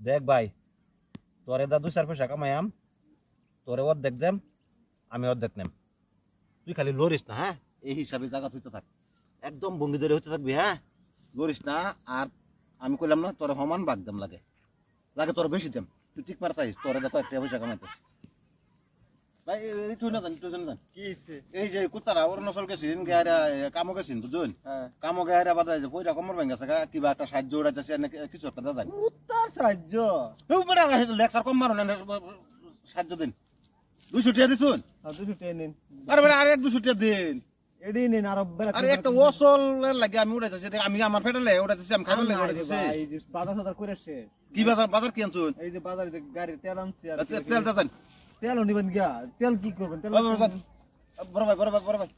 দেখ ভাই, তোরে দা 2-4 পয়সা কামাইয়াম, তোরে অর্ধেক দেম, আমি অর্ধেক নেম। তুই খালি লড়িস না, হ্যাঁ? এই হিসাবে জায়গা তুইতে থাক, একদম ভঙ্গি ধরে হইতে থাকবি, হ্যাঁ? লড়িস না। আর আমি কইলাম না তোরে সমান ভাগ দেম, লাগে লাগে তোরে বেশি দেম। তুই ঠিক মারা থাইস, তোরে দেখো একটা পয়সা কামাইতেছ ভাই। তুই না জানি, তুই জানি কি এই যে কুত্তারা অরুণাচল গেছিন, গেহারা কামো গেছিন, বুঝুন? কামো গেহারা বাদে যে পয়রা কমর ভেঙে গেছে, কিবা একটা সাহায্য উড়াইতেছে, কিছু একটা দাদা কুত্তার সাহায্য লেকচার কম মারো না, সাহায্য দিন। 200 টাকা দিছুন? 200 টাকা নিন। আরে বেটা আর 200 টাকা দিন। এডি নিন আর আরে একটা ওসল লাগে আমি উড়াইতেছি, আমি আমার পেটে উড়াইতেছি, আমি খাইবার লাগে উড়াইতেছি। এই যে বাজার সাজার করে শেষ। কি বাজার? বাজার কি আনছুন? এই যে বাজারে যে গাড়ির তেল আনছি। আর তেল দাদান, তেল নিবেন গিয়া, তেল কি করবেন? তেল বড় ভাই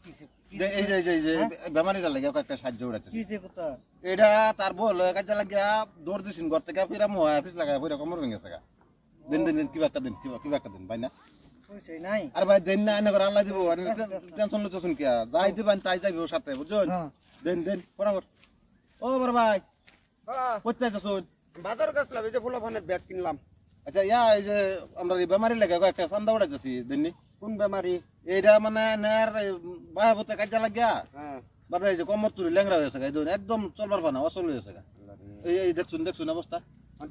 এই যে বেমারিটা লাগে একটা সাহায্য উড়াইতেছে। কি যে কথা? এটা তার বল কাজে লাগিয়া দৌড় দিছিন ঘর থেকে, ফিরা মোয়া অফিস লাগায় ফিরা কমর ভেঙে গেছে। দিন দিন দিন কিবা একটা দিন, কিবা একটা দিন ভাই না। পয়সাই নাই। আরে ভাই দেন না, এনে করে আল্লাহ দিব, আর টেনশন লইতেছুন কিয়া? যাই দিবেন তাই যাইব সাথে, বুঝছেন? দেন দেন বরাবর। ও বড় ভাই, কোথায় যাচ্ছুন? বাজার গেছলাম, এই যে ফুলাফানের ব্যাগ কিনলাম। আচ্ছা এই যে আমরা এই বেমারি লাগে একটা চান্দা উড়াইতেছি দেননি। কোন বেমারি? এইটা মানে নেয়ার বাহাবতে কাজে লাগিয়া হ্যাঁ বাদে এই যে কমর তুলি ল্যাংরা হয়েছে, একদম চলবার পানা, অচল হয়েছে। এই দেখছুন অবস্থা।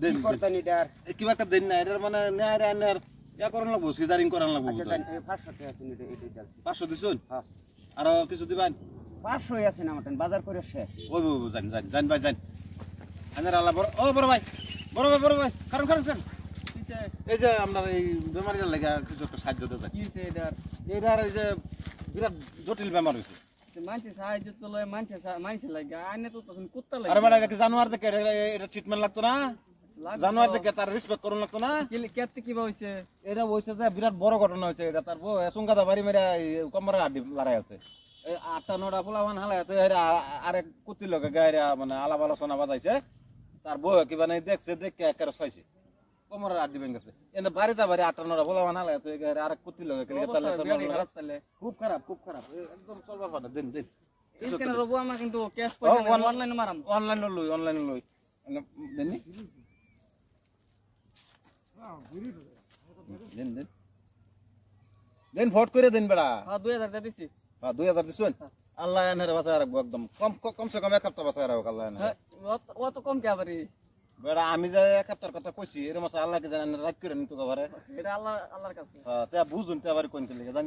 দেন করতানি ডার কিবা একটা দেন না, এটার মানে নেয়ার আনার ইয়া করান লাগবো, সিজারিং করান লাগবো। 500 টাকা কিনে এই ডাল। 500 দিছুন? হ্যাঁ। আরো কিছু দিবেন? 500 আছে না মতন, বাজার করে শেষ। ওই জান ভাই জান। আনার আল্লাহ বড়। ও বড় ভাই কারণ এই যে আমরা এই বেমারিটার লেগে কিছু একটা সাহায্য দিতে। কি হইছে এটার? এটার এই যে বিরাট জটিল বেমার হয়েছে। মানুষের সাহায্য তো লয়, মানুষের লাগে আইনে তো তখন কুত্তা লাগে। আরে বেটা কি জানোয়ার দেখে এটা ট্রিটমেন্ট লাগতো না? জানোয়ার দেখে তার রেসপেক্ট করুন লাগতো না? কেতে কিবা হইছে? এটা হইছে যে বিরাট বড় ঘটনা হয়েছে। এটা তার সুঙ্গাদা বাড়ি মেরে কমরের হাড্ডি লড়াই আছে। 8টা-9টা পোলাবান হালাইতে আরেক কুত্তির লোকে গায়ে মানে আলাপ আলোচনা বাজাইছে। তার বউ কি মানে দেখছে, দেখে একেবারে ছয়ছে, কমরের হাড্ডি ভেঙে গেছে। এনে বাড়িতে বাড়ি 8টা-9টা পোলাবান হালাইতে আরেক কুত্তির লোকে খুব খারাপ একদম চলবার পারে। দিন কেন রবো আমার কিন্তু ক্যাশ পয়সা নাই, অনলাইনে মারাম। অনলাইনে লই দেননি। দেন ফট করে দেন বেড়া। হ্যাঁ 2000 টাকা দিছি। হ্যাঁ 2000 দিছুন? আল্লাহ এনে বাঁচায় রাখবো, একদম কমসে কম 1 সপ্তাহ বাঁচায় রাখবো আল্লাহ এনে। ও তো কম কে আবারই বেড়া আমি যে 1 সপ্তাহের কথা কইছি, এর মাসে আল্লাহ কি জানেন রাত করে নিতে পারে। এটা আল্লাহর কাছে। হ্যাঁ তে বুঝুন তে আবার কোন কি লাগে জান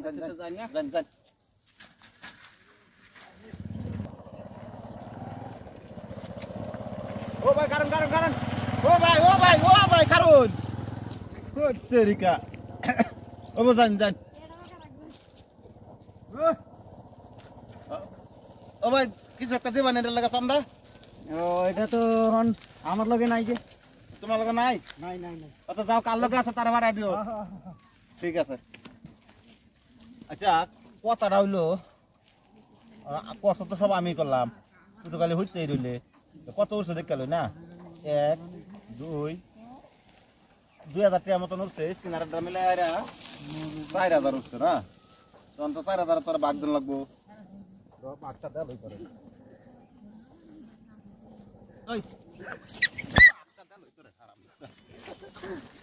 জান। ও ভাই কারণ ও ভাই কারণ ও তেরিকা ও জান ও ভাই কিছু একটা দিবান এটার লাগা চান্দা? ও এটা তো আমার লগে নাই যে। তোমার লগে নাই? নাই। আচ্ছা যাও, কার লগে আছে তারা বাড়াই দিও। ঠিক আছে। আচ্ছা কথাটা হইলো, কষ্ট তো সব আমি করলাম, তুই তো খালি হইতেই রইলে। কত উঠছে দেখতে না? 1 2 2000 টাকার মতন উঠছে। স্কিনারটা মিলে 4000 উঠছে না? তখন তো 4000 তোর বাঘ দিন লাগবো। বাঘটা দেয় লই করে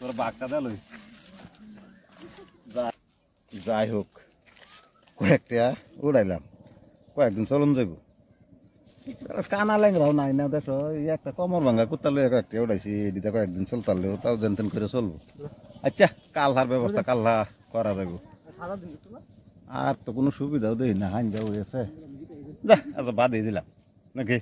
তোর বাঘটা দেয় লই। যাই হোক, কয়েকটা উড়াইলাম, কয়েকদিন চলন যাইব। কানা ল্যাংরাও নাই না, দেখো একটা কমর ভাঙ্গা কুত্তা লইয়া কয়েকটা উড়াইছি, এদিকে কয়েকদিন চলতালেও তাও যেন করে চলবো। আচ্ছা কালহার ব্যবস্থা কালহা করা যাইব। আর তো কোনো সুবিধাও দেই না, হাইন যাও হয়েছে। যা আচ্ছা বাদই দিলাম নাকি।